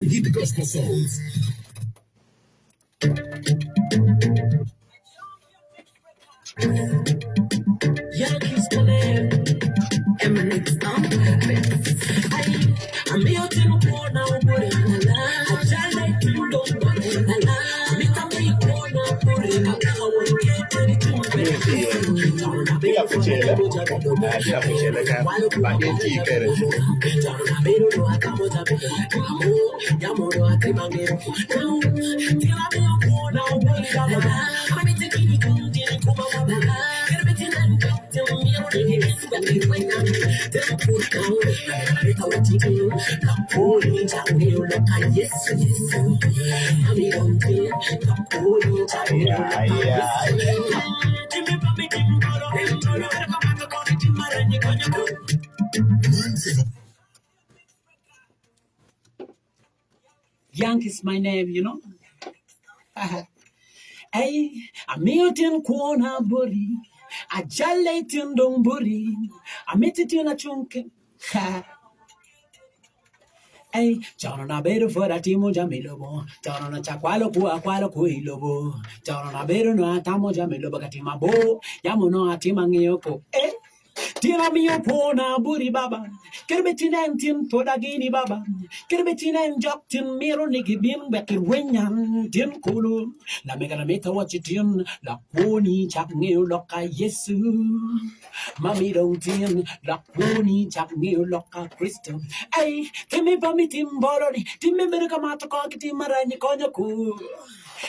Hit the gospel songs. Yankees calling, Emirates on I'm out in the corner, I shall let you go. Big up for Chela. Big up for Chela. But you keep Yankees my name, you know. Hey, I'm out in corner buri. I jale tin dong buri. I met it in a chunkin. Hey, John na beru for a timo jamilobo. John na chakwalo ku ilobo. John na beru no atamo jamilobo katima bo. Yamuno atimangiyoko. Eh? Tira mio pona buri baba. Kerbetin tin todagini baba. Kerbetin joktin miro niki bin beki wenyan tin kulu. La mega la meta wachitin la poni chak neo loka yesu. Mami don't tin la poni chak neo loka Kristo. Ay, temi pami timboloni. Timi berka mata kokiti marani konyoku.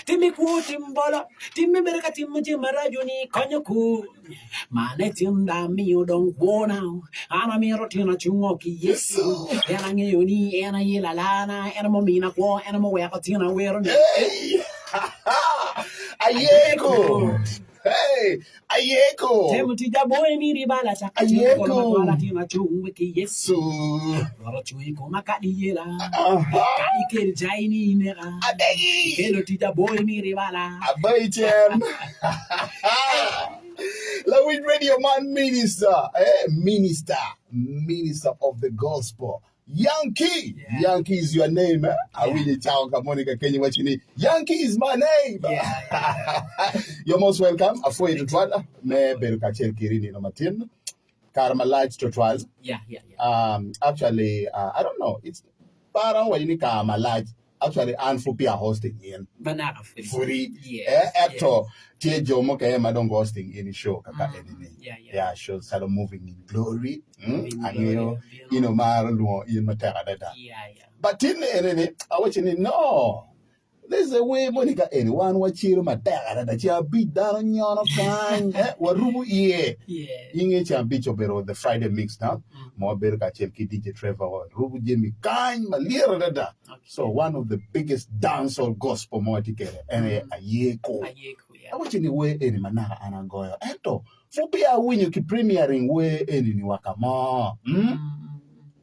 Timi ku timbolo. Timi berka timuji marajuni konyoku. Mane tinda mio don't go now. Ana miro tina chungoki yesu. Ena ngeyoni ena yela lana. Ena momina kwa ena mo weka tina wero. Hey! Ayeko! Hey! Ayeko! Temuti jaboy miri bala chaka chiko matwala tina chungoki yesu. Waro chui koma kadi yela. Kadi kiri jaini mera. Adegi! Kelo tija boy miri bala. Abaychem! Lawin Radio Man Minister, Minister of the Gospel. Yankee, yeah. Yankee is your name. Eh? Yeah. I really tell Monica Kenya what you need. Yankee is my name. Yeah. You're most welcome. Afoy to twala. Me beruka kirini no matin. Karma lights to twala. Yeah. Actually, I don't know. It's parang when you karma lights. Actually, Anfupia hosting in. Banana free. Yeah. Actor. Tie Jomo kaya madong hosting in show kaka editing. Yeah. Shows start moving in glory. And you know, Marlo in Matera. Yeah. But in any, I watch it. No. There's a way Monica anyone watching Matera that you beat down on your kind. Warubu yeah. Ying Chambicho the Friday mix now. More Berka Chelki DJ Trevor Rubu Jimmy kind Malira. So one of the biggest dancehall gospel more together. And a yeko. I watch any way any manara anangoyo. Eto, Fupia win you keep premiering way any wakama.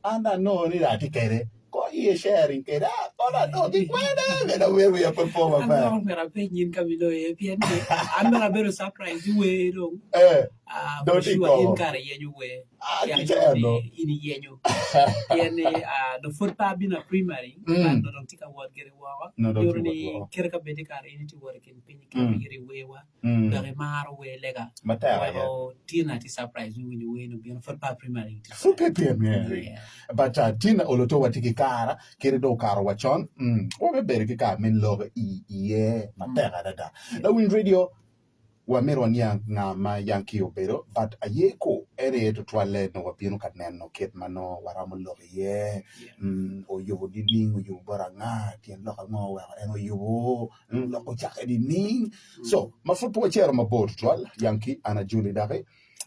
And I know any article. Go here sharing keda. Ola no big man. And where we are performing. I'm not paying Camilo. I'm not very surprised you way wrong. Don't think in carry anyway. In yenu. The foot pub in a primary. And don't think I would get a wawa. No, don't you Kerka Bedika in to work in Pinny Wewa. The Remar way lega. But Tina is surprised when you win to be on foot pub primary. Foot primary. But Tina Oloto Watikara, Kirido Karawachon. Or a berika mean love Matera. Now in radio. Wameron yang na ma Yankee obero, but a yeko ere to twale no wapino kanen no kit mano waramulo ye o yubo diding o yubo baranga tien loka ngo eno yubo loko chaka diding. So mafutu wachero mabot twal Yankee ana Julie Dare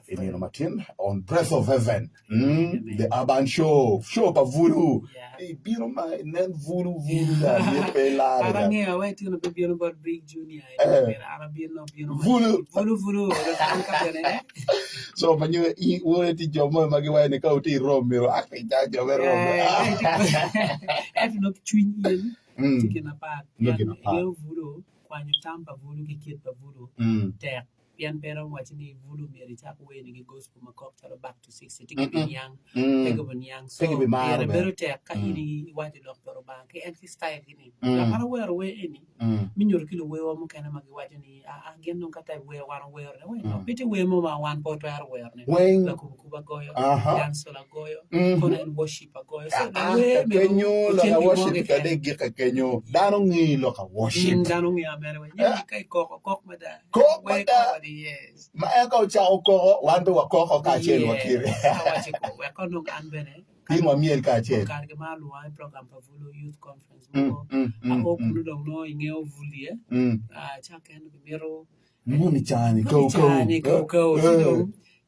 in Martin on Breath of Heaven, the urban show pa voodoo. Biro ma nen voodoo la pela. Arange away to the biro about Big Junior. Arabian no voodoo. So when you eat what it your mom magiwa in the county Rome, you acting that you're F no twin taking apart. Voodoo, when you tamper voodoo, kid voodoo, there. pian pero watching the volume here chak we ni gospel makok chalo back to 60 tiki young pegabon young so yeah better take ka ini watch doctor ba ke anti style ni la para we any minyor kilo we mo kana magi watch ni again no kata we wan we we no piti we mo ma wan poto ar we ne la kuba goyo dance la goyo kona worship goyo so we kenyo la worship ka de gika kenyo dano ngi lo ka worship dano ngi amere we ni kai kok mada yes ma eka cha ko wan be wa ko ka chen wa kire wachi ko we ko no an bene Timo miel ka chen ka ke malu ai program pa Vulu youth conference mo a o kulu do no ingeo vulie cha ken biro no ni chani go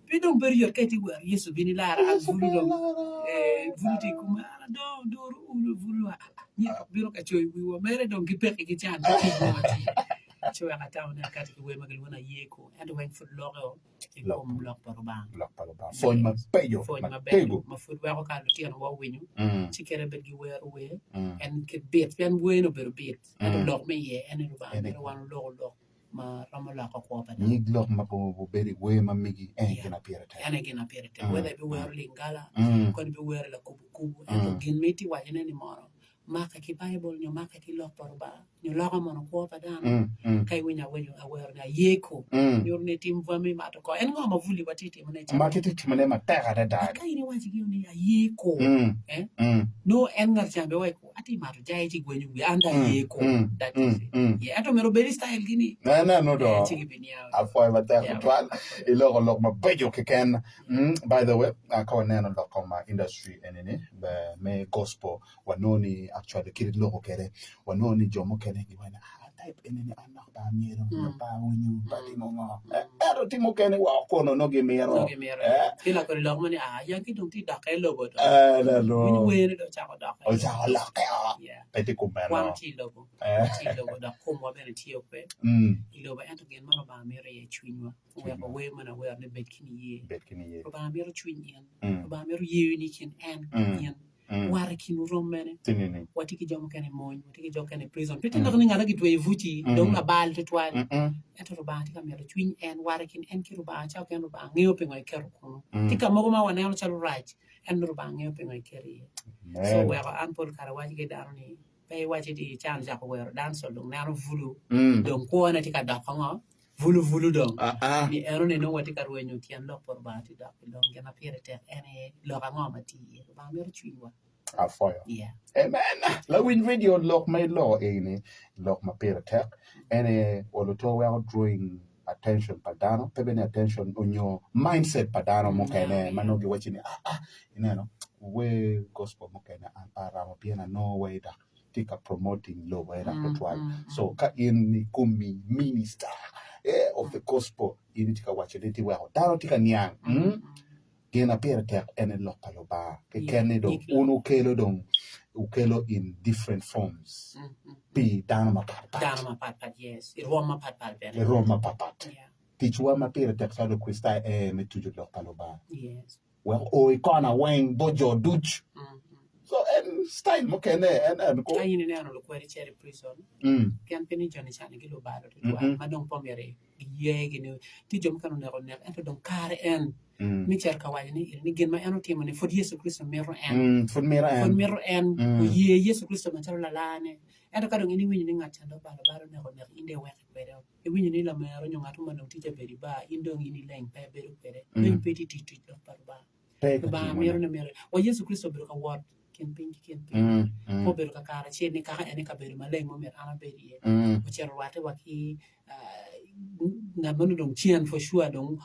bidong beri yor kati war yesu bini lara ak Vulu do Vulu ti kuma do Vulu ni biro ka choy wi wo mere dong ki pek ki chan ki mo ti choy ka taw na kat ki we magal wona yeko and when food logo kom lok parba fon ma peyo ma food wa ko ka ti no winyu ci kere be gi wer we and ke bet pen we no ber bet and lok me ye and no ba no wan lok ma ramala ko pa ni lok ma bo beri we ma migi gina pirate whether be wer lingala ko be wer la kubu and gin meti wa ni moro maka ki bible nyo maka ki lok parba nyo lok mo ko pa dan kai winya wenyo awer na yeko nyor ne tim vami ma to ko en ngo ma vuli watiti mo ne ma kiti timane ma ta ga da kai ni waji gi ni yeko no en ngar jambe way ko ati ma to jay ci gwenyu bi anda yeko that is it ato mero beri style gini no do afo ba ta ko twal e lok ma bejo ke ken by the way ko ne no lok ma industry enene be me gospel wanoni actually kirit loko kere wanoni jomo kene ki wana type enene anak ba miro ba winyu ba timo ngo ero timo kene wa kono no ge mero kila ko lok mani yanki dum ti dakay logo do no winyu were do cha ko dakay o cha la ka pete ko mero wan ti logo da ko mo bene ti okwe ilo ba ento gen mano ba mero ye chwinywa we mana we ne betkini ye ba mero chwinyen ba mero ye ni kin en wara kinu romene watiki jom kene moñ watiki jom kene prison pete ndo ni ngala gitwe vuti donc la bal to twali eto ba tika mero twin en wara kin en kiru ba cha ken ba ngeo pe ngoy keru kuno tika mogo ma wana lo chalu right en ro ba ngeo pe ngoy keri so we ba an pol kara waji ge darni pe waji di chan ja ko wer dan so donc na Vulu donc ko na tika da fanga Vulu dong ni ero ne no wati kar wenyu tian lok por ba ti da long gena pirete ene lo ga ngoma ti ba mero chwiwa afoyo amen la win video lok my law ene lok ma pirete ene oloto we drawing attention padano pebene attention on your mindset padano mo kene manogi wachini ineno we gospel mo kene para mo piena no way da tika promoting low way da so ka in kumi minister of the gospel ini tika wacheleti wa daro tika nyang gena pirete ene lokalo ba ke kene do uno kelo dong ukelo in different forms pi dano ma pat yes Roma pat tichwa ma pirete sa do kwista me tuju lokalo ba yes well o ikona wen bojo duch so en style mo kene en ko ayini ne ano lo kweri cherry prison kan peni joni chane gi lo balo to ma don pomere yegi ne ti jom kanu ne ron ne ento don kare en mi cer ka wani ni gen ma eno timo ne fod Yesu Kristo mero en fod mero en ko ye Yesu Kristo ma tara lane ento ka don ni winyi ni ngata ndo balo ne ron ne inde weke kwere e winyi ni la mero nyo ngatu ma don tije beri ba indo ngini leng pe beru kwere ni peti ti do ba mero ne mero o Yesu Kristo beru ka word ken pinki ko beru ka kara che ni ka ene ka beru maleng mo mer ana beri o cer wate waki na manu dong chian for sure dong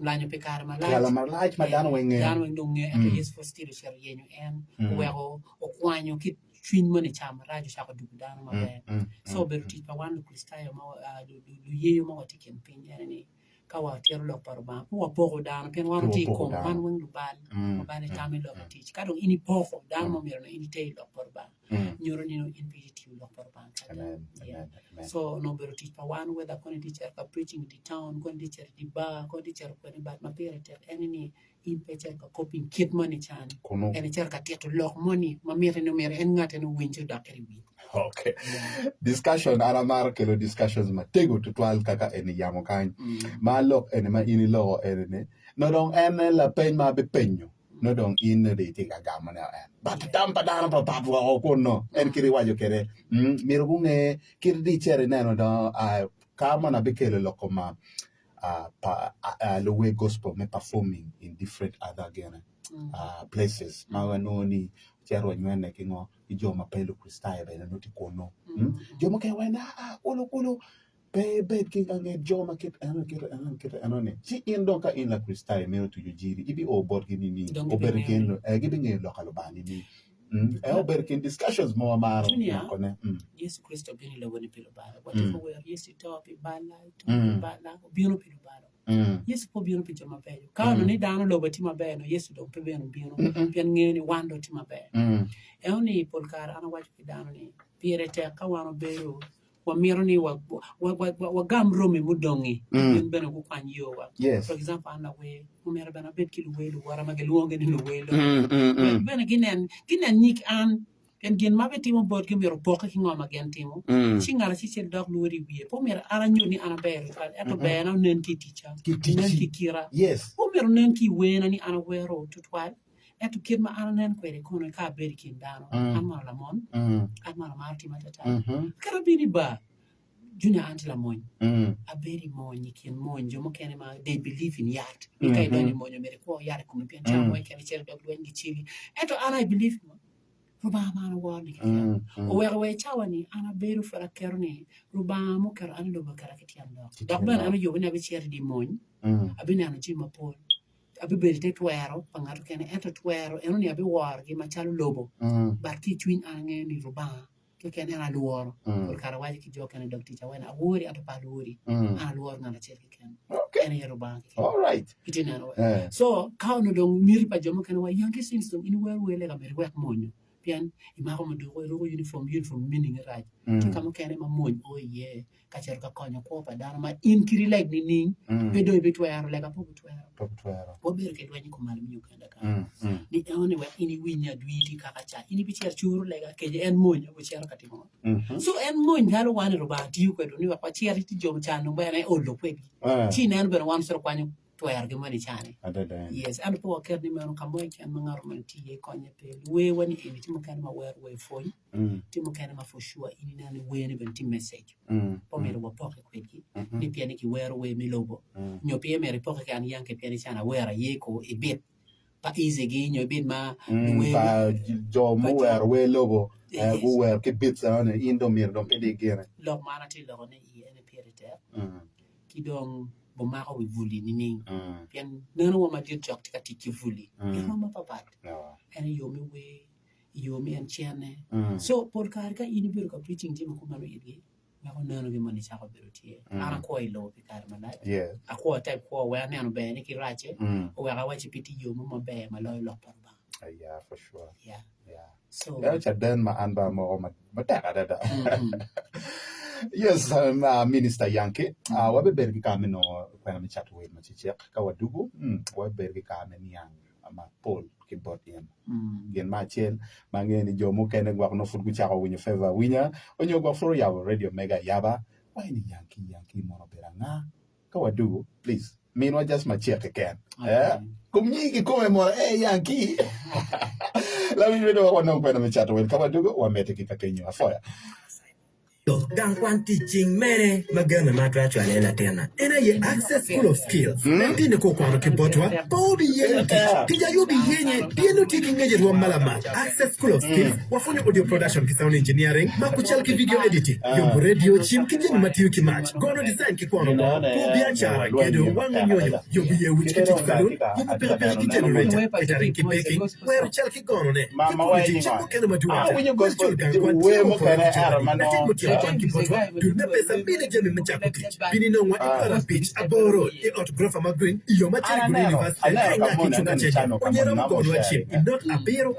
lanyo pe kar malaj madano wenge dong and yes for still share yenyu en wego o kwanyo kit twin money cham rajo shaka du dano mabe so beru ti pa wan kristayo ma du yeyo ma wati ken pin yani kawa tiero lo parba ko poko dano pen wan ti ko wan wen du bal bal tami lo ti ka dong ini poko dano mo mero ini te lo parba nyoro ni no in PDT lo parba so no beru ti pa wan whether kon teacher ka preaching the town kon teacher di ba kon teacher ko ni bat ma pirete enini in teacher ka coping kit money chan en teacher ka tieto lok money ma mere no mere en ngate no winjo dakari wi Okay. Discussion aramar kelo discussions matego tutwal kaka eni yamo kany. Ma lok eni ma ini lo eni. No dong ene la pen ma be penyo. No dong in de tiga gama na en. But tampa dana pa papua o no. En kiri wajo kere. Miro kunge kiri di chere neno do kama na be kelo lokoma the way gospel me performing in different other places. Mawanoni chero nywene kingo ijoma pelo kristai be no tikono. Joma ke wena kulo be kinga nge joma kit anone. Si indo ka in la kristai me to yujiri ibi o bord gini oberkin gibi nge local bani ni. Oberkin discussions mo amaro kone. Yes Christo bini lo woni pelo bara. Whatever we are yes to be bala bino pelo bara. Yes po bino picho mapelo. Kano ni dano lo bati mabeno yes do pe bino pian ngeni wando ti mabeno. Oni polkar ana wacho kidano ni piere te ka wano bero wa miro ni wa gamro me mudongi beno ku kwanyo wa. For example ana we umera bana bet kilu welu wara mageluonge ni lo welu. Bena ginen nyik an en gen mabeti mo bot kemiro poka ki ngoma gen timo chingara chi chel dog lori wie po mer ara nyuni ana ber eto bena nen ki teacher nen ki kira po mer nen ki wena ni ana wero tutwal eto kid ma ana nen kwere kono ka ber kin dano amma la mon amma marti matata karabini ba junior anti la mon a beri mon kin mon jo mo kene ma they believe in yat kai dani mon mere ko yar ko mi pen chamo e kene chel dog wen gi chili eto ana I believe Rubama ana wani we chawani ana beru fara kerni rubama kar ana do bakara kitiando dokban ana yobi na be cher di moñ abina ana ci mapol abi belte twero pangato kene eto twero eno ni abi war gi machalo lobo barki twin ana ngeni rubama ke kene ana luoro por karawaji ki jokene dokti chawena awori ato palori ana luoro ngana cher ki ken ene rubama all right itinano so kauno dong mir pa jomo kene wa yanke since dong in wele ga mer wek monyo pian imako mo do ro uniform meaning right kama kene ma moñ o ye ka cer ka konyo ko pa dara ma inkiri leg ni be do be twero lega po twero bo ber ke dwani ko mal mi kanda ka ni ewone wa ini winya dwiti ka cha ini bi cer churu lega ke en moñ o cer ka timo so en moñ dalo wan ro ba ti ko do ni wa cer ti jom chan no bene o lo kwebi ti nan ber wan so kwanyo twero ge mani chane yes and po ker ni mano kamoy ken mangaro man ti ye konye pe we wani e ti mo kan ma wer we foi ti mo kan ma for sure ini nan we ni ben ti message po me ro po ke kweki ni piani ki wer we mi lobo nyo pe me po ke an yanke piani chana wer ye ko e bit pa easy gi nyo bit ma we pa jo mo wer we lobo go wer ke bit an indo mir don pe de gere lo mana ti lo ne e ne pierite ki dong bo mako we vuli ni pian neno wa ma dir jok tika tiki vuli eno ma papat ene yomi en chene so por karka ini biru ka preaching jima ko mano yidi ma ko neno bi mani chako biru tie ana ko ilo bi kar mana ako type ko wa neno be ni ki rache o wa wachi piti yomo ma be ma lo parba yeah for sure so cha den ma anba mo ma ta da yes Minister Yanke wabe bergi kame no kwa mi chat we ma chiche ka wadugu wabe bergi kame ni yang ma Paul ki bot yem gen ma chel ma ngeni jomo kene gwa no fut gu cha ko winyo favor winya onyo gwa fro ya radio mega yaba why ni Yanke mo beranga ka wadugu please me no just ma check again kumnyiki kome mo Yanke la mi vedo wa no kwa mi chat we ka wadugu wa mete ki kakenyo afoya Gang Kwan teaching mene magana matra chwale na tena. Ena ye access full of skills. Ndine ko kwa kibotwa. Bodi ye tija yubi yenye pieno tiki ngeje ruwa malama. Access full of skills. Wafuni audio production ki sound engineering. Makuchal ki video editing. Yombu radio chim ki jeni matiyu ki match. Gono design ki kwa kwa. Kubiachara kedo wangu nyoyo. Yombu ye wich ki tiki salon. Yombu pila ki generator. Itarin ki baking. Weru chal ki gono ne. Yombu chamo kena maduwa. Wachul gang Kwan chimo kwa Kwanki potwa, dulme pesa mbili jemi mchakutich. Bini nongwa ipara beach, aboro, autographer magrin, iyo machari kuni university, kenya kichunga cheche. Onyera mkono wa chim, not abero,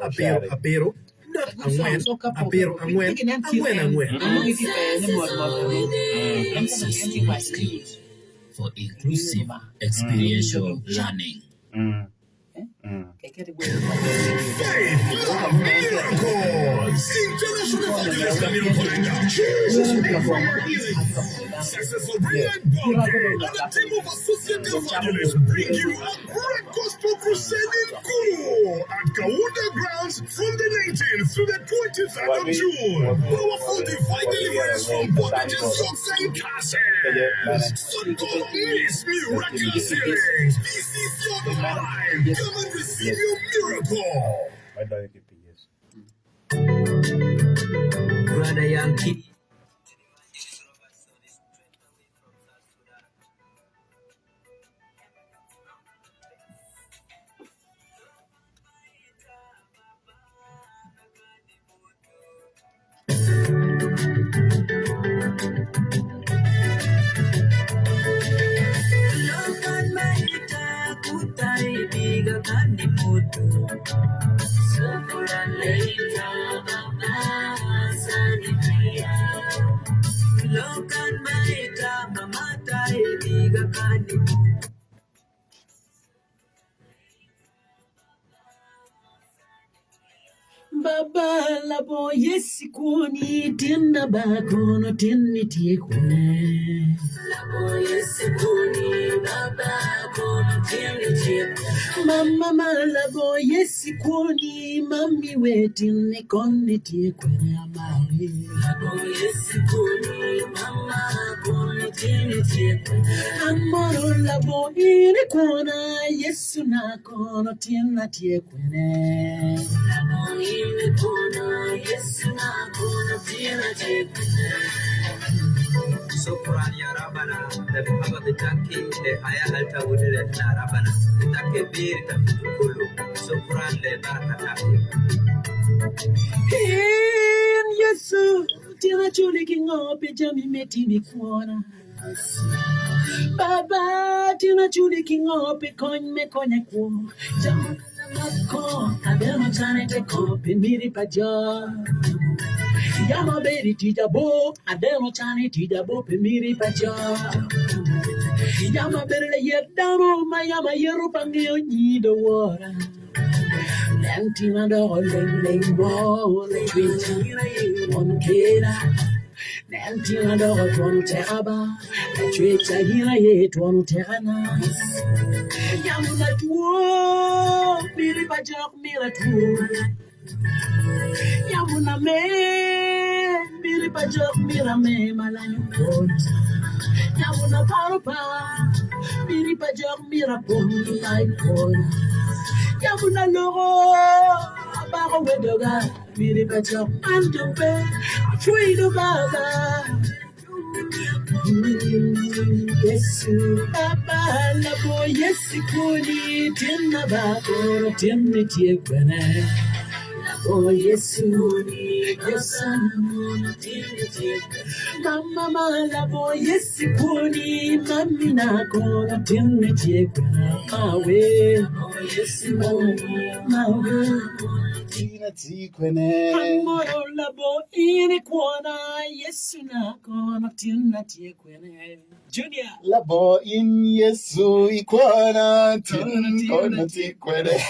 not angwen, for inclusive experiential learning. Keketi Faith, love, miracles. International Evangelist Daniel Kolenga. Jesus' name for your healing. Successful Brilliant God and a team of associate evangelists bring you a great gospel crusade in Kuru at Kaunda Grounds from the 19th to the 23rd of June. Powerful divine deliverance from bondages, yokes, and curses. So don't miss miraculous healings. This is your time. Come and receive your miracle. Brother Yankee. Baba labo yesi kuni tinna bakono tinni tiekune. Labo yesi kuni baba kono tinni tiekune. Mama labo yesi kuni mami we tinni konni tiekune amari. Labo yesi kuni mama kono tinni tiekune. Amoro labo iri kona yesu na kono tinna tiekune. Sopran ya rabana da baba bitaki le haya alta wudile na rabana take bir ta kulu sopran le barakati In Yesu tira chuli kingo pejami metini kuona. Baba tira chuli kingo pe kon me konya ku. Jamu ko ademo chane te ko pe miri paja. Yama beri tijabo ademo chane tijabo pe miri paja. Yama beri le yedamo mayama yeru pangyo nyido wora. Nantina do leng bo le twitcha on kera. Nantina do ton teraba le twitcha hira ye ton terana. Yamuna tuo miri bajak mira tuo. Yamuna me miri bajak mira me malayukon. Yamuna parupa miri bajak mira pon laykon. Yamuna logo abago wedoga miri bajak andope afuido baba. Yesu baba labo yesu kuni tinna babo tinni tiekwana. Labo yesu kuni yesu tinni tiekwana. Mama labo yesu kuni mami na kono tinni tiekwana. Mawe labo yesu mawe. Tina tikwene. Amoro labo iri kwana yesu na kono tinna tiekwana. Junior. Labo in Yesu ikwana tin kona tikwene.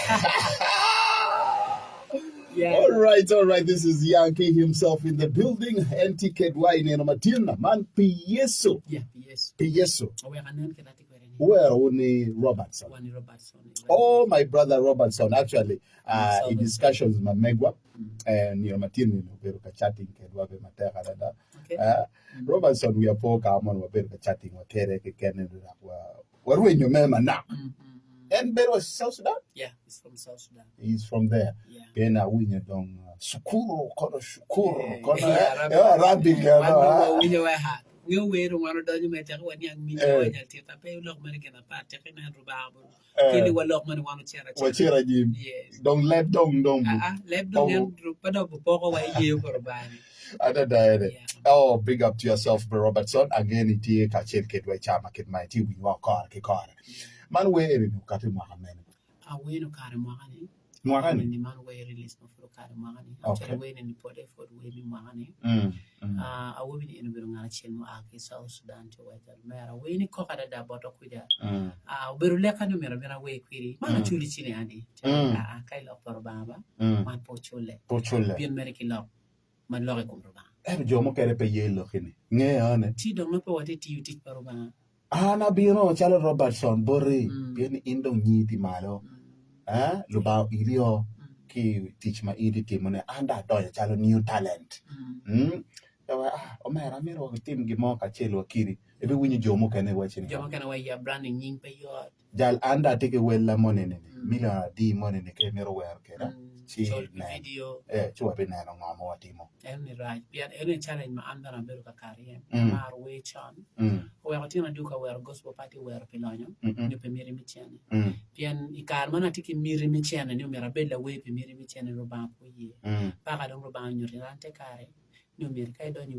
Yeah. All right. This is Yankee himself in the building. NTK Dwayne and Matilda. Man, Yesu. Yeah, yes. Yesu. We are nan kenati kwere ni. Where only Robertson. Wani Robertson. Oh, my brother Robertson. Actually, in discussions with Megwa and Matilda, we were chatting. Okay. Robertson, we are poor. Come on, we were chatting. We're in your man now. And Bero is South Sudan? Yeah, he's from South Sudan. He's from there. Yeah. Kena winyo dong Shukuru, kono Shukuru, kono Arabic. Arabic. We were one of the matter when young me pay look American apart, taking and rubber. Kelly will look money one chair. Wachira Jim. Yes. Don't let dong. Let them put up a poker away you for a body. Oh, big up to yourself, Robertson. Again, it is Kachet Kedway Chamaket Mighty. We walk car, Kikar. Man, where in Katu Mahaman? I win a car money. Mwagani. The man way release no for car money. Actually, when in the pot for way money. awobi ni ino biro ngana chiel mo aki South Sudan to wajal mera we ni koka da boto kuja biro leka no mera mera we kwiri mana chuli chini andi kai lo por baba man po chule bien mera ki lo man lo ko baba jomo kere pe yelo kini nge ane ti do no pe wati ti uti por baba ana biro chalo Robertson bori bien indong nyiti malo luba ilio ki teach ma idi timone anda doya chalo new talent omera mero tim gimo ka chelo kiri ebe winyi jomo kene wachini jomo kene wa ya branding nying pe yo jal anda teke wella monene mila di monene ke mero wer kera chi video chwa be na ngamo watimo eni right pian eni challenge ma anda na beru ka karien mar we chan we watina duka wer gospel party wer pilonyo ni pe miri michene pian ikar mana tiki miri michene ni mera bella we pe miri michene ro ba ko ye pa ro ba nyuri rante kare ni miri kai do ni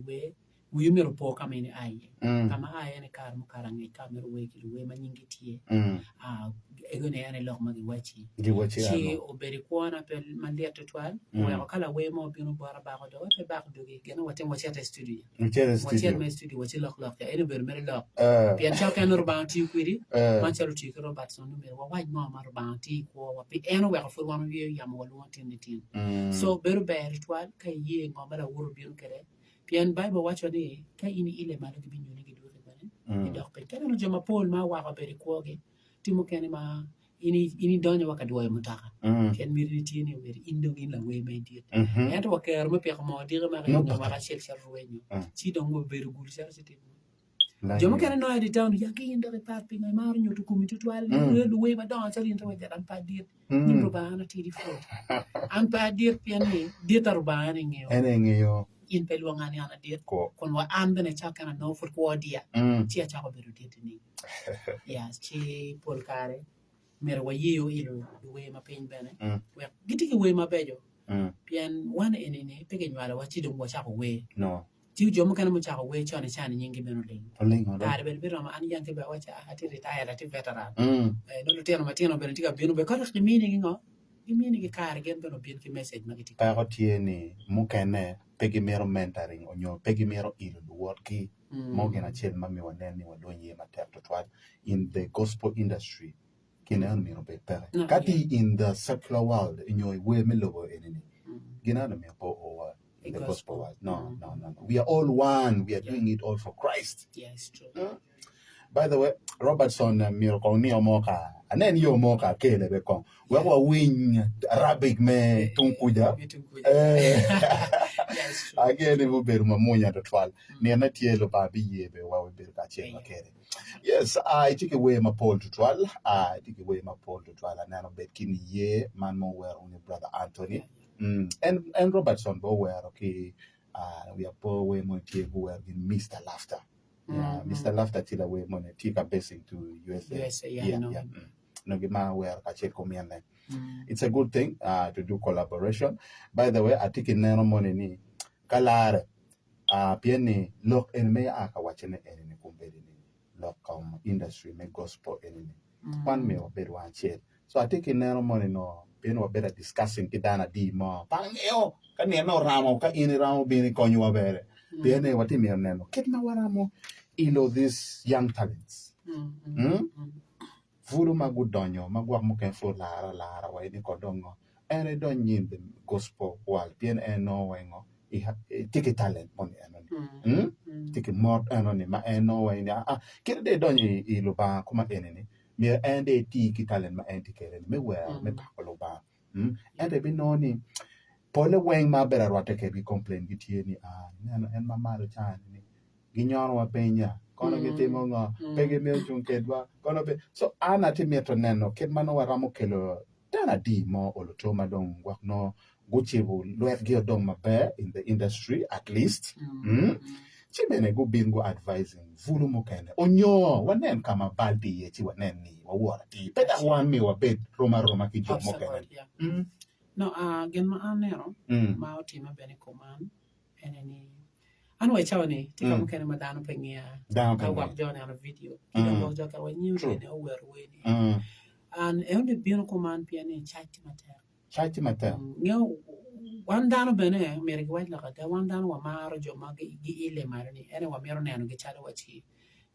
we mero po kama ni ai kama ai ni kar mu karangi kamero we ki we manyingi tie ego ne ane lok magi wachi chi oberi kuona pe mandia tutwal we kala we mo binu bara ba ko do pe ba ko dogi gena watem wachi ata studio wachi me studio wachi lok ya ene ber mere lok pian cha kan urban ti kwiri man cha ruti ko Robertson no mer wa waj mo mar ban ti ko wa pe eno we ko fu wonu ye yam wal won tin so beru ber twal kay ye ngomara wuro binu kere pian Bible wacho ni ka ini ile malo gi binyo ni giduwe bane dok pe kana no joma Paul ma wa beri kuoge timo kene ma ini donyo wakadwa mutaka pian mirni tieni wer indo ngin la we me dit ento waker me pe mo dire ma no ma ka shel ruwenyo ci do ngo beru gul ser sete joma kene no edi town ya ki indo repart pe ma mar nyoto komito twal le we ma don sari into wajar an pa dit ni robana ti di fo an pa dit pian ni dit arbana ngeo ene ngeo in pe luangani ana dit kon wa an bene chakana no for ko dia ci a chako beru dit ni yes ci Paul kare mer wa yeyo ilo we ma pen bene we gitiki we ma bejo pian wan enene pege nyala wa ci dum wa chako we no ci jom kana mo chako we chone chani nyingi beno ling olingo tare ben biro ma an yanke ba wa cha ati retire ati veteran no teno matino bene tika beno be ko ni mini ngo imini ki kare gen beno bien ki message magiti ka ko tieni mukene pegi mero mentoring onyo pegi mero ilo worki mo gena chel mami waneni wadonye matek to twat in the gospel industry kina mero be pere kati in the secular world inyo we melogo enini gina no me po over in the gospel world no we are all one we are doing it all for Christ yes true by the way Robertson mero ko ni omoka anen yo moka kele be kon we wa win Arabic me tunkuja again we ber mamunya to twal ni na tielo ba biyebe wa we ber ka chema kere yes I take away my Paul to twal I take away my Paul to twal and now bet kini ye man mo were on brother Anthony and Robertson bo were okay we are po we mo tie go were in Mr. Laughter Mr. Laughter till we mo tika basing to USA no gima were ka che komiane it's a good thing to do collaboration by the way I think in no money ni kalare pieni look en me aka wachene enini kumbeli ni local industry me gospel enini one me obedo one chet so I think in no money no pieni obedo discussing kidana di mo pangeo kani no ramo ka ini ramo bini konyo wabere pieni wati me neno kitna waramo ilo these young talents furu magudonyo magwa muken for lara wa ini kodongo ene don yin the gospel world pien eno wengo tiki talent money enoni tiki more enoni ma eno wa ini kire de donyi iluba kuma eneni mi ende tiki talent ma entike me well me pakoloba ende binoni pole weng ma bera rwate ke bi complain gitieni en mamaro chani ginyon wa penya kono gitimo ngo pege me junkedwa kono be so ana timeto neno ket mano waramo kelo dana di mo oloto madong wakno guchibu luet gi odong maber in the industry at least chimene go bingo advising vulu mokene onyo wanen kama baldi ye chi wanen ni wawora ti peta wan mi wabed roma ki jomo kene no gen ma anero ma otima bene koman eneni anwa chawni tika mukene madano pengia ka wak jone ana video kida wak joka wa nyuri ne ower weni and only bino koman piane chati mater ngeo wan dano bene mere gwaj la kata wan dano wa maro joma gi ile marani ene wa mero neno gi chalo wachi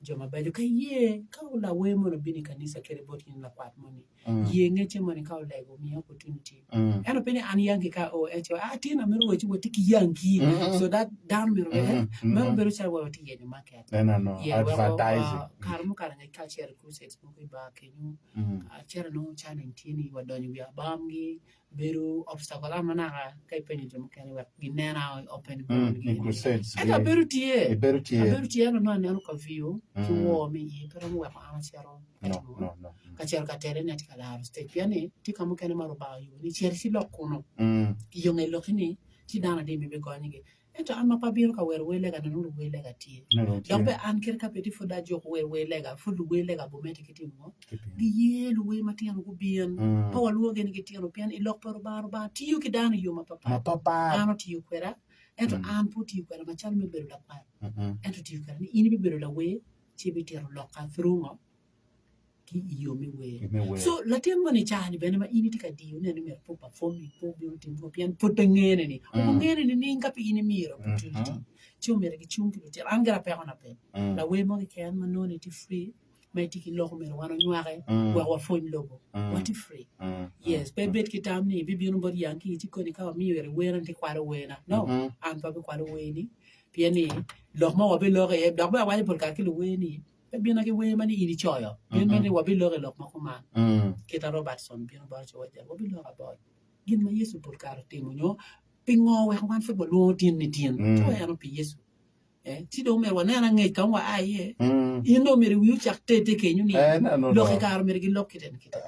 joma bejo ka ye ka ula we mo bini kanisa kere boti na kwat moni ye ngeche moni ka ula go mi opportunity eno pene an yangi ka o echo tina mero wechi woti ki yangi so that down mero mero mero cha wa woti ye market no advertising karmo kara ngai culture crusades mo ba kenyu chere no chana ntini wa donyo ya bamgi beru obstacle amana kai penyo jom kani wa ginena open crusades eka beru tie beru tie no ane ko view ki wo mi yi pero mo wa ama chero no ka chero ka tere net ka la state piani ti kamo kani maro ba yu ni chero si lokuno yo ngai lokini ti dana de mi be ko nyige eto an ma pa biro ka wer wele ga nuru wele ga tie dope an ker ka peti foda jo wer wele ga fudu wele ga bomete kiti mo gi yelu we matian go bien pa waluo gen kiti no pian ilok paro ba tiyo ki dana yo ma papa ano tiyo kwera eto an puti kwera ma chal me beru la pa eto tiyo kwera ni ini be beru la we ti be tero loka through ki iyo mi we so latin mo ni chani bene ma ini tika dio ne me po perform po bi utim po pian po tengene ni o ngene ni ninga pi ini miro opportunity ti o mere ki chunki ti angara pe ona pe la we mo ki an no ni ti free mai tiki lo me wano nyare wa phone logo what free yes pe bet ki tam ni bi bi no body yanki ti ko ni ka mi were we ran ti kwaro we na no an pa bi kwaro we ni piani lo mo wa bi lo re da ba wa ni por ka ki lo we ni bina ke we mani ini choyo bin mani wabi lore lok makuma kita Robertson bin bar cho waja wabi lore boy gin ma yesu por kar timo nyo pingo we wan fe bolo tin ni tin to ya no pi yesu ti do mer wana na ngai kan wa aye indo mer wi chak te ke nyuni lo ke kar mer gi lok kiten kita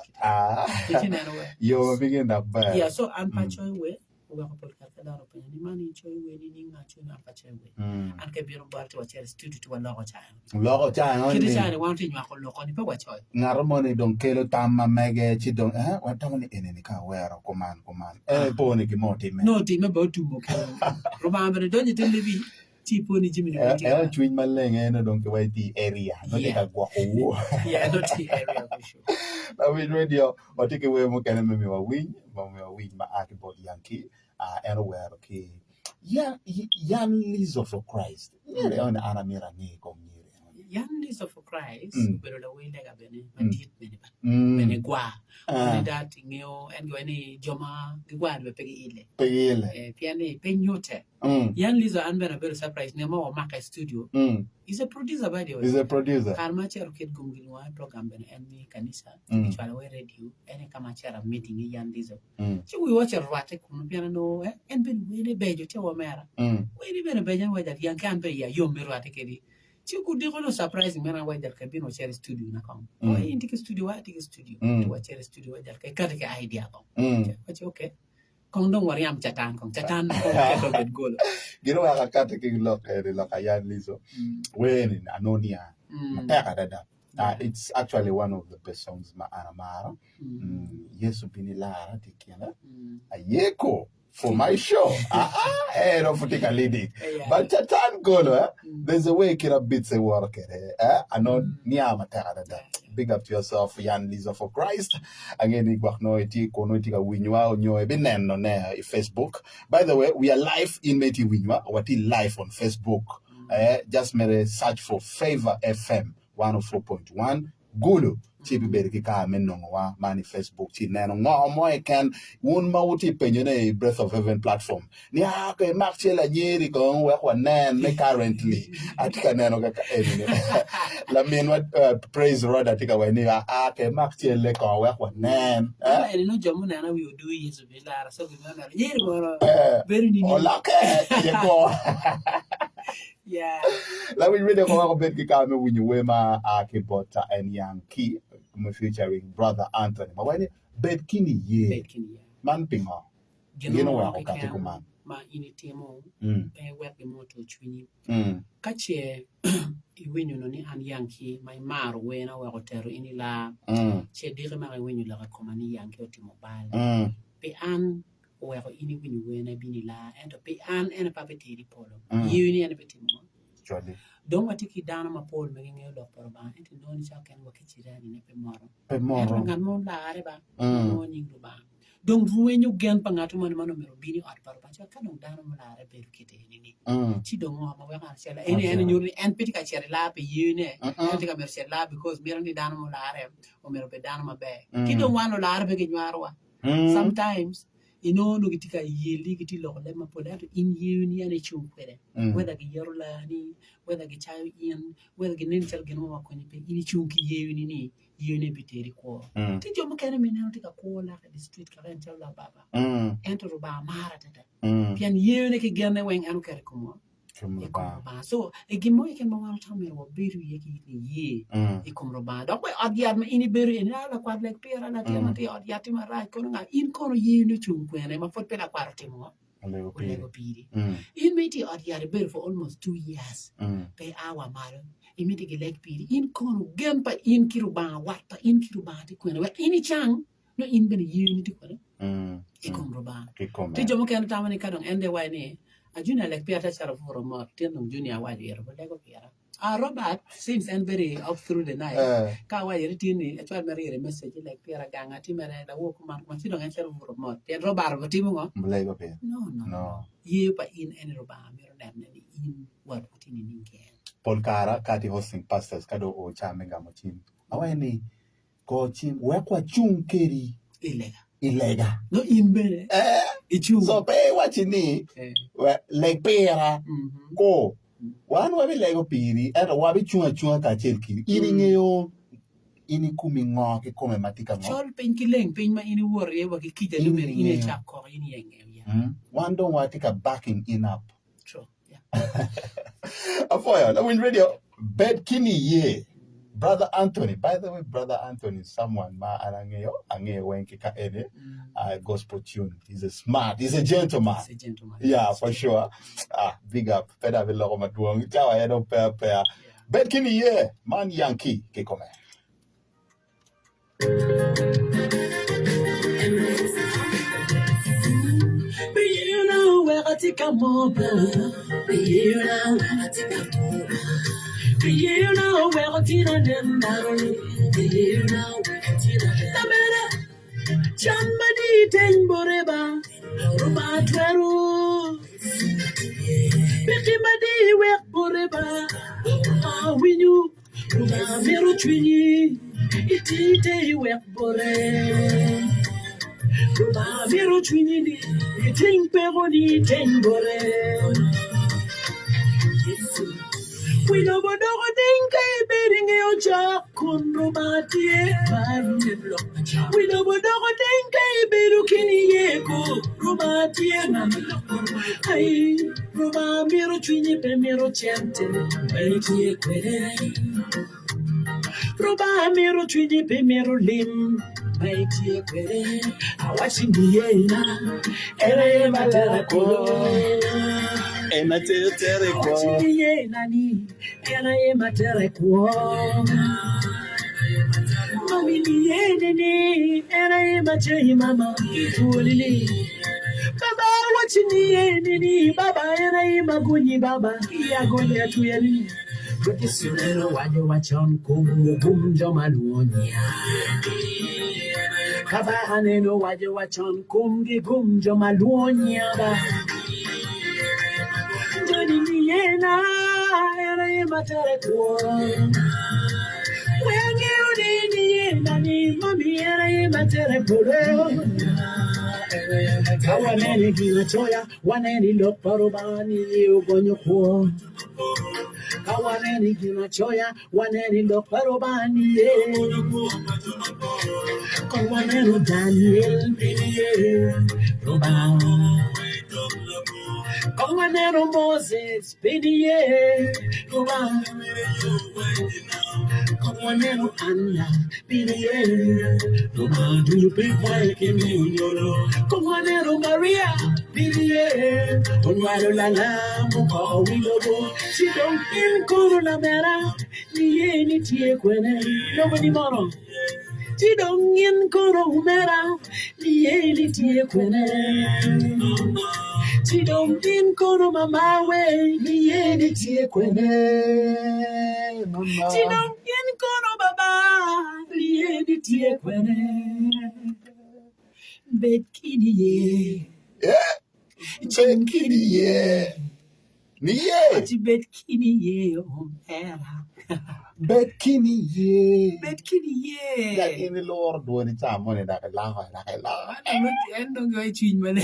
ti na no yo begin da ba ya so an pa choy we wa ko por kar da ro pe ni mani choy we ni nga choy na pa choy we an ke biro bar to cher studio to lo ko cha kiti cha ni wan ti nya ko lo ko ni pa wa choy ngaro mo ni don kelo tamma mege ci don wa tamu ni ene ni ka wero koman po ni ki moti me no ti me ba tu mo ko ro ba be do ni telebi ti po ni jimi ni twin malenge no don ke wa ti area no te ka gwa ko yeah no ti area for sure na we radio o ti ke we mo kene me wa win ma aki bo yanki eno wero ki yan lizo for Christ ni on ana mira ni ko yan lizo for Christ pero la we lega bene mandit bene gwa ni dat ngeo en gweni joma gwa be pegi ile piani penyote yan lizo an bena very surprise ne ma maka studio is a producer by the way karma chero kit gumgin wa program bene en ni kanisa chwala we radio en kama chera meeting yan lizo chi we watch rwate kuno piano no en ben we ne bejo che wa mera we ni bene bejo wa yan kan be ya yom be rwate kedi chi ku de ko surprising mera wa jar kabino chera studio na kam o intike studio wa tike studio to wa chera studio wa jar kai ka ke idea ko wachi okay kong dong wariam chatan ko keto bet gol gino wa kakate ki lo kayan lizo we ni anonia mataka dada it's actually one of the best songs ma anamara yesu binilara tikena ayeko for my show no futika leading but chatan golo there's a way kira bits a work anon niya mataka dada big up to yourself yan lizo for Christ again igwakno eti kono eti ka winywa onyo bineno ne Facebook. By the way, we are live in Meti Winywa wati live on Facebook just mere search for Favor FM 104.1 Gulu chibi beriki ka menongo wa mani Facebook chi neno ngomo eken un mauti penyo ne Breath of Heaven platform ni ke makchela nyeri ko we kwa nen currently atika neno ka ene la menwa praise road atika we ni ke makchela ko we kwa nen ene no jomo na we do yesu bila so ke na nyeri go very ni olake yeko yeah la we really ko bet ki ka me winyu we ma akibota and Yankee featuring brother Anthony mawani bet kini ye man pingo you know wa ka ko man ma initemo we ke moto chwini kache iwinyu no ni an Yankee my mar we na wa hotero inila che dire ma winyu la komani Yankee otimo bal pe an we ko ini winyu we na binila and pe an en papetiri polo yuni en petimo actually don watiki dana ma pol me ngi do por ba enti non cha ken wakiti rani ne pe moro pe moro ngan mon la are ba mo nyindu ba dong ruwenyo gen pa ngato man mero bini ot paro pa ka dong dano mulare beru kite ni chi dong ma weka sela ene nyuri en piti ka chere la pe yune en tika mer chere la because mero ni dano mulare o mero be dano mabe ki dong wano lare be nyarwa sometimes no gitika yeli giti lo le ma podato in yuni ane chung kwede whether gi yorla ni whether gi chayo in whether gi nentel gi no ko ni pe ini chung ki yuni ni yuni biteri ko ti jomo kene mena tika ko la ka district ka rentel la baba ento ba mara tata pian yuni ki gene wen anu kere ko so e gimo e ken mo wan tamer wo biru yeki ni ye e komro ba do ko adyad ma ini beru en la kwad lek pera na tema ti adyad ti mara ko nga in kono ye no chung kwene ma fot pela kwarte mo lego piri in meti adyad beru for almost 2 years pe awa maro imiti ke lek piri in kono gen pa in kiru ba watta in kiru ba ti kwene wa ini chang no in bene ye ni ti kwene e komro ba ti jomo ken tamani kadon ende wayne a junior like Peter Charaforo more, junior wide year, but Lego Piera. Robert, since and very up through the night, Kawa Ritini, a child married a message like Piera Gang, a timber and a walk man, consider and Charaforo more. Then Robert, but Timo, Lego Pier. No. Ye but in any Robert, in what putting in again. Polkara, Kati hosting pastors, Kado or Chamega Mochim. Away coaching, work what chung keri. Illega. No in bed. So pay what you need. Like pera. Go. One wabi lego piri. And a wabi chunga ka chelki. Eating yo. Ini kumi ngo ke come matika ngo. Chol penkileng pen ma ini worry wa ki kita lumer ini chap ko ini yeng. One don't want take a backing in up. True. Yeah. Afoya, na win radio. Bed kini ye. Brother Anthony, by the way, Brother Anthony is someone ma ange wenki ka ene gospel tune. He's a gentleman. He's a gentleman. Yeah, for sure. Big up. Peda vela ko matuang. Chawa edo pe. Bet kini ye man Yankee ke come. Be you know where I take a mobile. Be you know where I take a mobile. You know where I did on them battle. You know where I did on them battle. Somebody ten boreba, Ruba Tweru. Betty work boreba. We knew Ruba Mero Twini. It work bore. Ruba Mero Twini. It ain't Peroni ten bore. We don't think I'm beating your job, Kunrubatie. We don't think I'm beating Rubatie. Hey, Ruba Miro Twini Pemiro Chente, Betie Quere. Ruba Miro Twini Pemiro Lim, Betie Quere. I watch in the Yena, Ere Mataraco. And I tell you, Nani, and I am a terrequo. Mommy, and I am a cherry mamma, Baba, watching the enemy, Baba, and I am a goody Baba, he are going there to you. But it's you know what you watch on Kum Jomaluonia. Baba, and know what you watch on Kum Jomaluonia. Yena, and I am a terrequo. When you need Yena, Mommy, and I am a terrequo. Kawaneni Ginachoya, one any look Parobani, you go your poor. Kawaneni Ginachoya, one any look Parobani, Kawanenu Daniel, Roban. Kawanenu Moses, Bidie, Roban. Kawanenu Anna, Bidie, Roban, do you pay quiet in your Kawanenu Maria, Bidie, Onwaro Lala, Muka, Wilobo, she don't in Corona Mera, Ni Tie Quene, nobody more. She don't in Corona Mera, Ni Tie Quene. She don't in Corona Mawe, Ni Tie Quene. She don't in Corona Baba, Ni Tie Quene. Betkini ye. Yeah. Betkini ye. Ni ye. Achi betkini ye era. Betkini ye. Betkini ye. Ya ini lor dua ni camo ni dak la. Ano mo endo ngoy twin mane.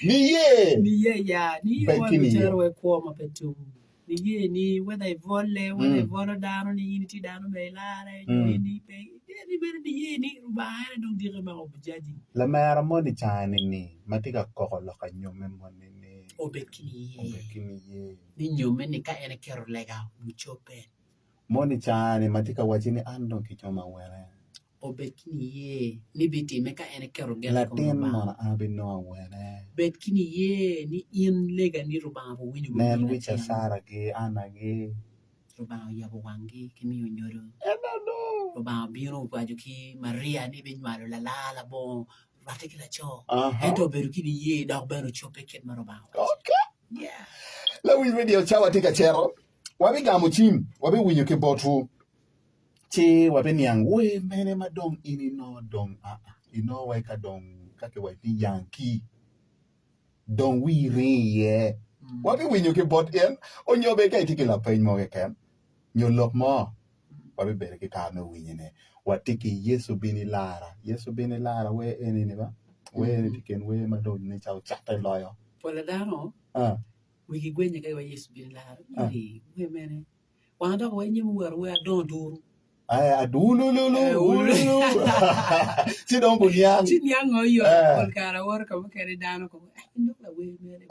Ni ye. Ni ye ya. Ni ye Betkini ye. we ko ma petum. Ni ye ni whether I volle down ni unity down me lare ni pe. Ni bere ni ye ni rubaare dong dire ma obujaji. La mera mo ni chani ni matika koko lo kanyome mo ni. Obekini ye. Ni nyume ni ka ene kero lega muchope. Mo ni chani matika wachini andong kichoma were. Obekini ye. Ni biti me ka ene kero gela Latin mon abi no were. Betkini ye ni in lega ni rubang winyu. Nen wicha sara gi ana gi. Rubang yabo wangi kimi yonyoro. No. Rubang biro kwajuki Maria ni binwalo la bon. Ratikila cho. Ento berukini ye dog beru chope ket marubang. Okay. Yeah. La win video chawa tika chero. Wabi gamu chim. Wabi winyo ke botru. Che wabi niang. We mene madong ini no dong. Ino waika dong. Kake waiti Yankee. Dong we ring ye. Wabi winyo ke bot en. Onyo beka itiki la pain mo ke kem. Nyo lok mo. Wabi bere ke kame winyo ne. Watiki Yesu bini lara. Yesu bini lara we eni ni ba. We eni tiken we madong ni chao chate loyo. Pola dano. Wiki gwenye kaya Yesu bin lara. We mene. Wanda kwa nye muwer we adon duru. Adulu. Si don kunyang. Si nyang oyo. Polkara wor kama kere dano ko. Ndokla we mene.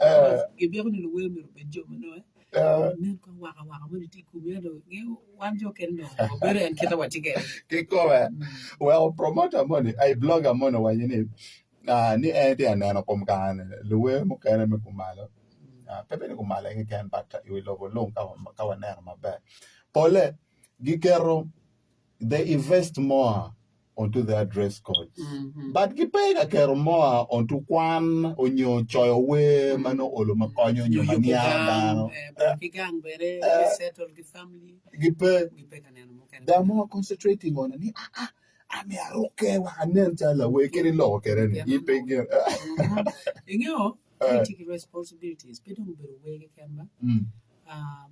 Gebeko ni we mero benjo mano. Nen ko waka mo ti kumelo. Ge wanjo kendo. Bere en kita watike. Kiko well promoter money. I blogger money wa yini. Ni enti anana komkane. Luwe mo kere me kumalo. Pepe ni kumala ngi ken bata iwi logo long kawa nera mabe. Pole gikero they invest more onto their dress codes. But gipega kero more onto kwan onyo choyo we mano olo makonyo nyo manianda. Gigang bere settle the family. Gipega nena mo ken. They're more concentrating on ni ami aroke wa anen chala we kiri lo kere ni ipege. Inyo take responsibilities. But don't be away kemba.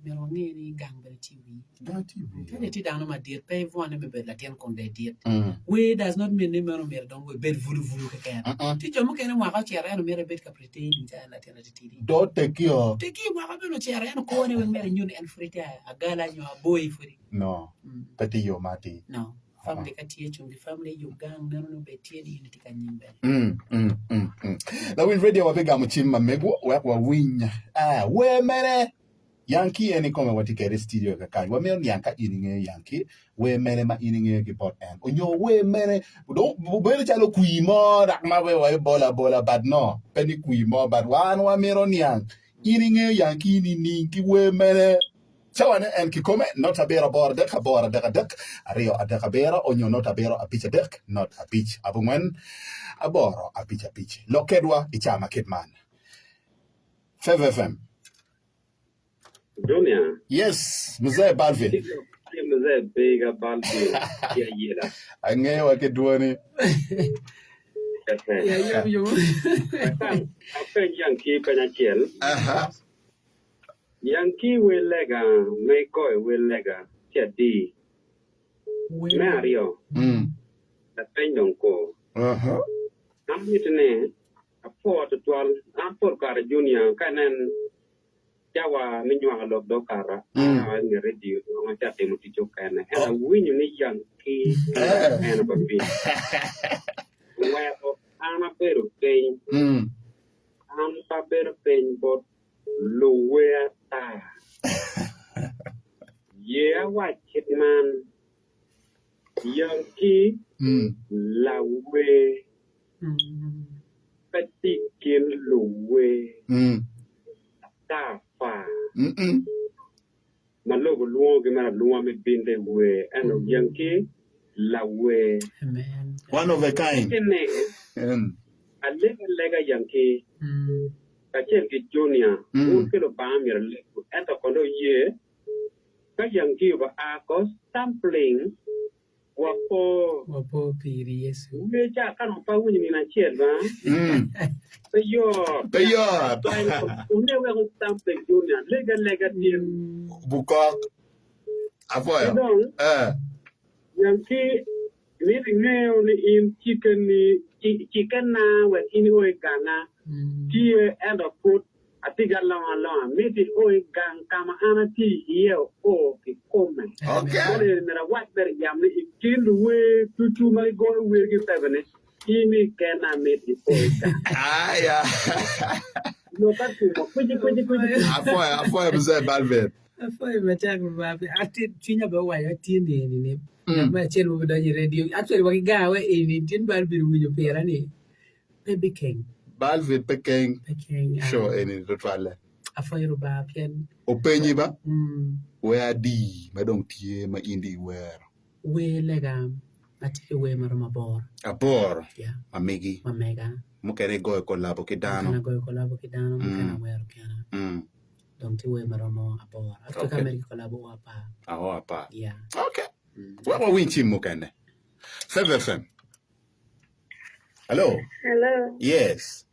Merongi ni gang bere TV. Kaya ti dano ma dir pay one me be la ten kon de dir. We does not mean ni mero mer dong we bed vulu kaya. Ti jomo kene mo ka chera no mer bed ka pretend ni la ten TV. Do tekio. Teki mo ka be no chera no ko ne we mer nyune en frita agala nyo boy furi. No. Pati yo mati. No. Family kati chungi family you gang no betie ni tika nyimbe. La win radio wabega mchima mego wa win. We mere Yankee eni kome watikere studio kakai. Wa mere yanka ininge Yankee. We mere ma ininge gipot en. Onyo we mere do bele chalo kuimo rakma we wa bola but no. Penny kuimo but wa mere nyang. Ininge Yankee ni ki we mere Chawane en kikome not a bera bora dek ario adeka bera onyo not a bera a pitch dek not a pitch abungwen a boro a pitch lokedwa ichama kidman FFM Junior yes mzee Balvin mzee bega Balvin ya yera angewa kedwoni yo apen Yankee penachiel Yankee will lega, make go will lega, Chadi. Mario, the pen don't go. I'm hitting a 4 to 12, I'm for Car Junior, Canon Jawa, Minua of Dokara, and the radio, I'm chatting with you, and a win you need Yankee and a baby. Where I'm a bit of pain, I'm a bit of pain, but lower. Yeah, what it man Yankee la way petikin lowe ta fa malogo luo ke mara luo me binde we and Yankee la way one of a kind a lega Yankee Kachel ki Junior, un kilo bamir ento kondo ye, ka Yankee ba ako sampling Wapo piri Yesu. Me cha kan pa wuni ni na chiel ba. Yo. Unde we ko stampe junior. Lega team. Bukok. Afoya. Yankee ni on in chicken na we in oigana. Tie end of food. I think along. Maybe oigan kama ana ti here o ki come. Okay. Mera what better yamli in the way to my go we give 7. Ini kena meti oigan. Yeah. No tatu. Kuji. Afoya mzee Balvin. Afoya machako babi. Ati chinya ba wa yati ni. Ma chelo budanyi radio. Actually wakigawe ini tin balbi winyo pera ni. Baby King. Balvin Peking. Sure, any total. Afoya ba pian. Openyi ba? Where di madong tie ma indi where. We lega matike we marama Abor. Yeah. Amigi. Mamega. Mukere go kolabo kidano. Mukana wero kana. Donc ti we marama abor. After America kolabo apa. Apa. Yeah. Okay. What we win team mukane? 5FM. Hello. Yes.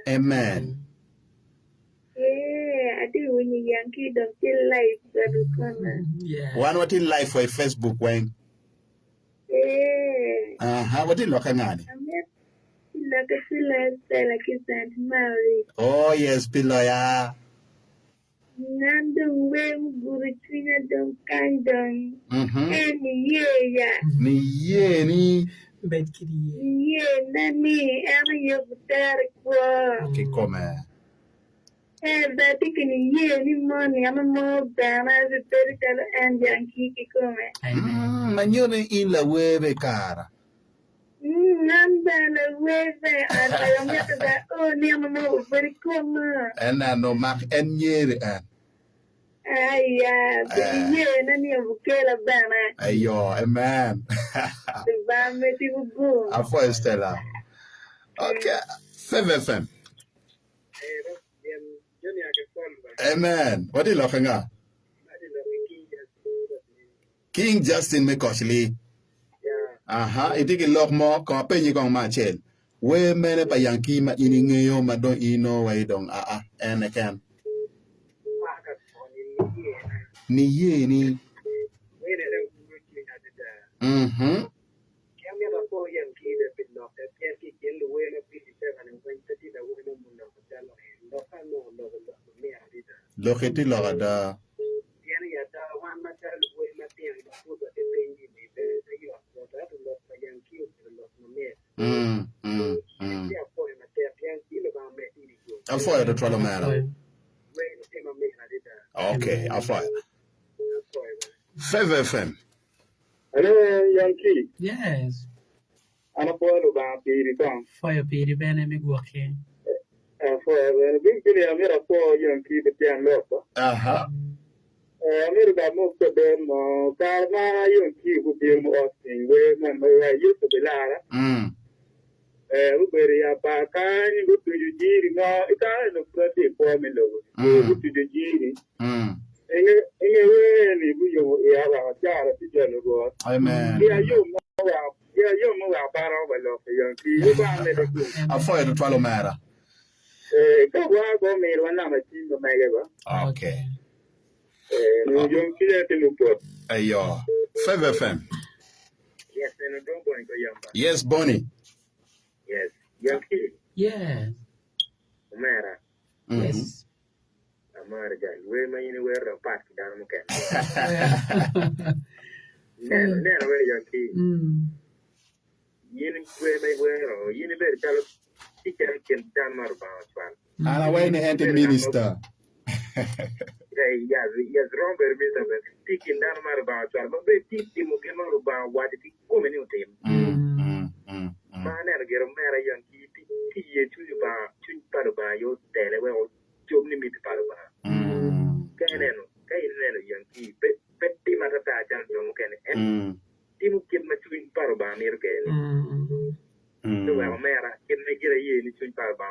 Amen. Yeah, I do when you Yankee don't feel life. Yeah. One what in life for Facebook when? Yeah. What in Lokangani? Like a filler, like it's Aunt Mary. Oh yes, Piloya. Nandung wem guru twina dong kandong. Any yeah. Ni. Bed kitty. Yeah, nani, ama yo butari kwa. Okay, come. But taking a year, any money, I'm a more than as a terrible and Yankee come. Magnone in la webe cara. None a way there, and I am not that. Oh, near more very common. And I know Mac and year. Yeah, nani of Kela Banner. Ayo, amen. The band made you go. A for Stella. Okay, 7FM. Amen. What are you laughing at? King Justin Mekoshli. It is a lot more. Come pay you on my chain. Where many by Yankee ma iningo ma don't you know why don't and I can. Ni. Loketi lagada. I'll fire the trial man. Okay, I'll fire. 5FM. Hello, Yankee. Yes. Ana polo ba piri tong. Fire piri bene mi guake. For big billy amira for Yankee the pian lopa. Amira da mo ko dem mo karma Yankee ku bi mo osting we man mo ya yusu bilara. Uberi ya pa kan go to jiri no ika no proti po mi lo. Go to jiri. Ni bu yo ya ba ja ti jeno go. Amen. Ya yo mo wa para ba lo Yankee. You ba me de. I'll fire the trial matter. Ka wa go me ro na ma tin go me ba. Okay. No Yankee ya te mo po. Ayo. 5FM. Yes, and don't go into Yamba. Yes, Bonnie. Yes. Yankee. Yes. Mera. Yes. Amara guy. Where may anywhere a park down okay. Never where Yankee. Yin where may wear or yin better tell us he can down my bounce. And I went to minister. Yes, wrong very minister, but speaking down my bounce. But they teach him about what it is coming into him. Man, I get a mera Yankee. He to Paraba, your tele, well, Job limit Paraba. Kainen Yankee, Petty Matata, John Can, and Tim Kim Matwin Paraba, American. So, Mera can make it a year in Twin Paraba,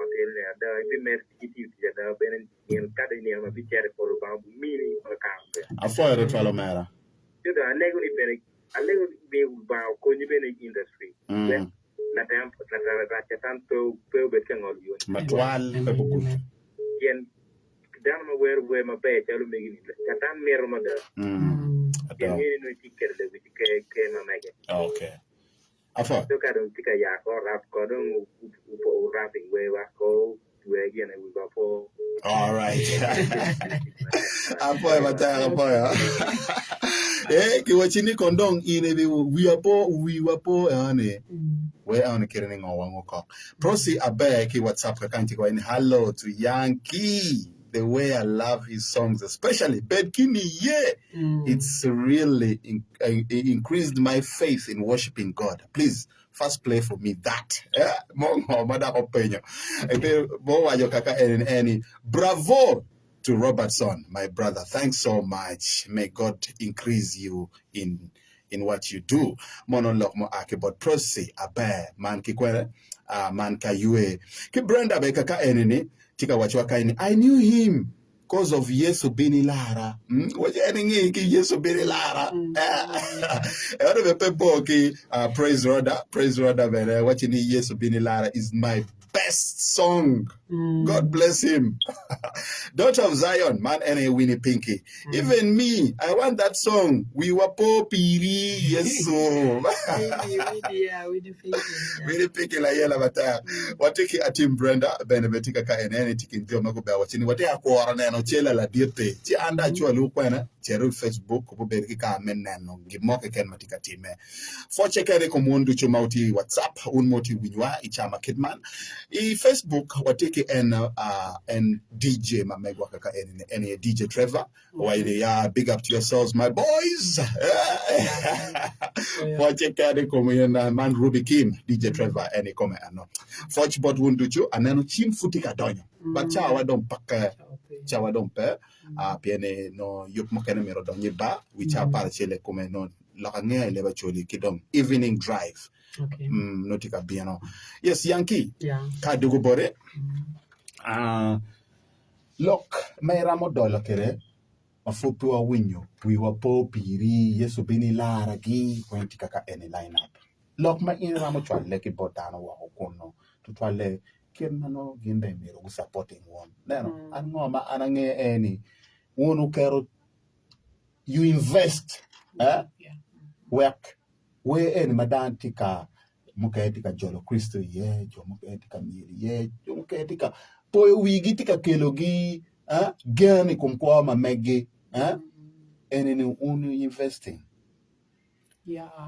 the Mercy, the Ben in Cadenium, a bit for about meaning or count. I fire the trial matter. You know, negative ale be ba ko ni be industry la tem la chatan to be kan ol yo matwal pe bukut yen dan ma wer ma be telu me ni chatan mer ma da yen ni no tiker de bi ke ma mege okay afa to ka don tika ya ko rap ko don u rapping we wa ko we again we go for all right apo mataya kiwachini kondong ine wiwapo ane we ane kirene ngawango ko prosi abe ki WhatsApp ka kanti ko in hello to Yankee. The way I love his songs, especially Bedkini, it's really increased my faith in worshiping God. Please, first play for me that. Bravo to Robertson, my brother. Thanks so much. May God increase you in what you do. Monologue mo akibot prosi abe man kikwere man kayue ki Brenda be kaka enini tika wachwa kaini. I knew him because of Yesu Bini Lara. Waje eningi ki Yesu Bini Lara. Ero be pepo ki praise Roda bene wachini Yesu Bini Lara is my best song. God bless him. Daughter of Zion, man, and Winnie Pinky. Even me, I want that song. We were popiri, yes, so. Winnie Pinky, la yela bata. Watiki atim Brenda, benebetika ka enene tiki ndio magobe wachini. Wate akwara neno chela la diete. Chi anda chua lukwena. Cheru Facebook kuberiki ka meneno. Gimoke ken matika time. For chekere kumundu chumauti WhatsApp. Unmoti winywa ichama kidman. I Facebook watiki and DJ Mamegwa kaka any DJ Trevor. Why they are big up to yourselves, my boys. Watch kade komuyena man Ruby Kim DJ Trevor any comment ano. Forge bot wunduchu aneno chim futika donyo. But chawa don paka chawa don pe piene no yup mokene mero donye ba which are parachele come no lakangea ileba choli kidong evening drive. Okay. Notika biano. Yes, Yankee. Yeah. Kadugo bore. Look, may ramo dolo kere. Mafupi wa winyo. Wiwa po piri. Yesu bini lara gi. Kwenye kaka any lineup. Look, ma in ramo chwa leki botano wa hokono. Tutwale kirmano ginde miro supporting one. Neno, anngoma anange any. Wonu kero. You invest. Yeah. Work. We en madantika mukaetika jolo Kristo jo mukaetika miri jo mukaetika po wigitika kelogi gani kumkwa mamege eneni unu investing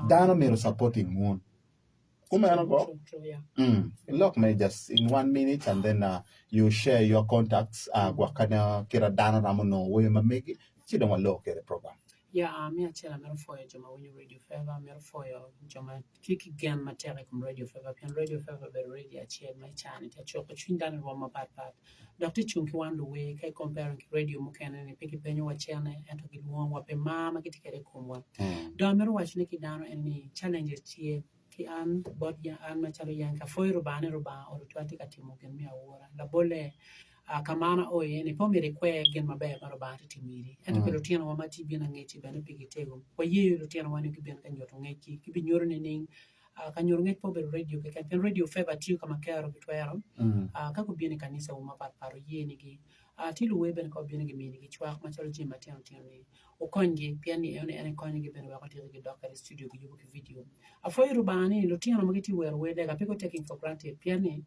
dana mero supporting one kumana go look me just in 1 minute and then you share your contacts gwakana kira dana ramono we mamege chidonwa lo kere program. Yeah, me achela mero foyo joma winyo Radio Fever, mero foyo joma kiki gen matere kum Radio Fever, pian Radio Fever be radio achiel my channel ta choko chindana roma pat. Dr. Chunki wandu we kai comparing radio mukene ni piki penyo wachene ento gilwon wape mama kitikere kumwa. Do mero wachne ki dano any challenges tie ki an bod ya an machalo yanka foyo rubane or twati katimo gen mi awora. La bole kamana ni pomere kwe gen mabe marobati timiri ento pelo tiano wa mati bina ngeti bana pigitego kwa yeyo tiano wani kiben kanyoto ngeki kibinyoro nening kanyoto ngeti pobe radio ke kan Radio Fever tiu kama kero bitwero kako bini kanisa uma paro yeni gi tilu weben ko bini gi mini gi chwa machalo jima tiano ni okongi piani ene kongi gi ben wa kati gi doctor studio gi yuko video afoyi rubani lo tiano magiti wede ga piko taking for granted piani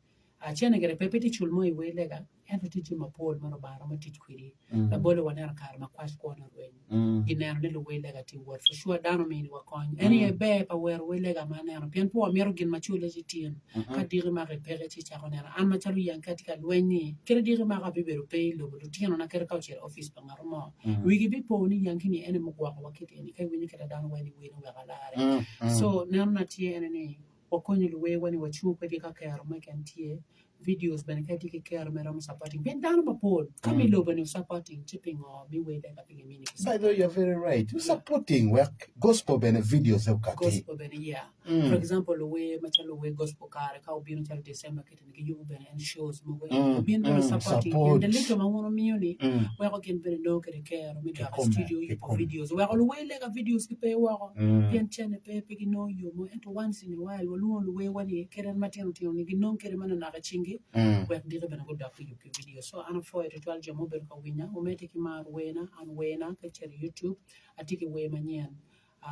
chene gere pepeti chulmo iwelega ento tiji mapol maro bara matich kwiri la bole wanera kar makwash kona rwen ginero ne luwelega ti word for sure dano mini wakony any be pa wer welega manero pian po mero gin machule jitin ka diri ma repere ti chakonera an machalu yankati ka lweni kere diri ma ka bibero pe lo tiano na kere culture office bangaromo wigi bi po ni yankini ene mugwa wakiti ni kai winyi kere dano weni wini wagalare so nana tie ene wakonyi luwe wani wachu kwedi ka kero mekentie videos benekati ke care mera supporting ben dano mapol kami lo bani supporting tipping or mi we da mini by the way you're very right you supporting work gospel bene videos ukati gospel bene For example, the way machalo way gospel car ka ubino chalo December kete ngi yubu bene and shows mo way ubino supporting and the little ma wono mioni we ko ken bene no kete care mi da studio you videos we ko way lega videos ki pe wa ko pien chene pe ki no you mo and once in a while wo way wani keren matino tino ngi non kere mana na ka chingi we dire bene ko da you video so ana fo to twal jamo ben ko winya o mete ki mar wena an wena ka cher YouTube atiki way manyen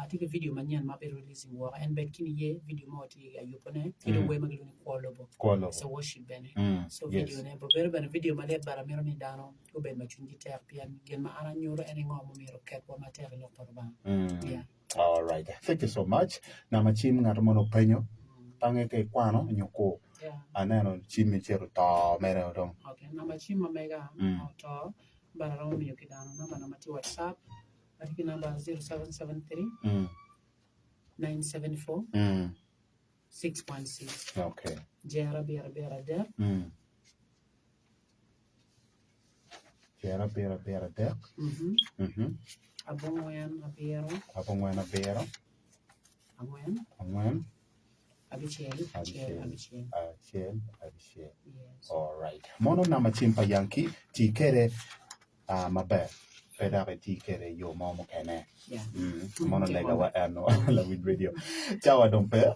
take a video manyan ma be releasing wa and bet kini ye video mo ti ayupone kilo way magalo ni kwalo so worship bene so video ne but very video ma le bara mero ni dano ko ben ma chungi ter pian gen ma ara nyuro ene ngom mero ket wa ma ter lo porba yeah all right thank you so much na machim ngato mono penyo pange ke kwano nyoko aneno chimi chero ta mere dong okay na machim ma mega to bara ro mi yokidano na mati WhatsApp Ariki number 0773 974 616. Okay. Jera Bera there. Jera Bera there. Abongwen Abiero. Angwen. Abichel. Yes. All right. Mono na machimpa Yankee tikere mabe. Fedare tikere yo momo kene. Yeah. Mono lega wa ano la with radio. Chawa dompe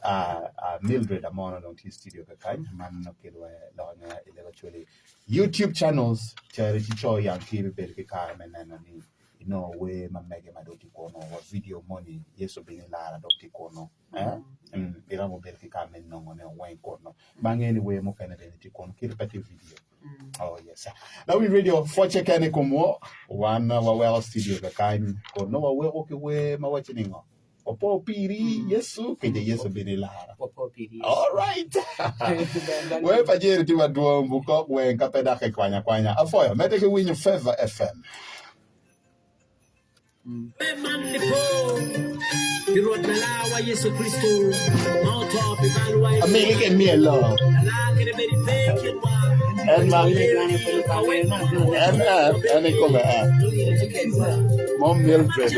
Mildred mono don ti studio ka kan man no kedwa la na ile actually YouTube channels charity cho Yankee be ke ka menena ni no way mamege madoti kono wa video money yeso bini la doti kono ira mo be ke ka men no ngone wa kono bangeni we mo kana be ti kono kirpati video. Oh yes. Now we radio for check any komo one wa studio ka kan ko no wa okay we ma watching ngo. Opo piri yesu ke yesu bini la. Opo piri. All right. We pa jeri ti wa duo mbuko we nkapeda ke kwanya afoya mete ke win favor FM. American me alone. And come Mom Mildred.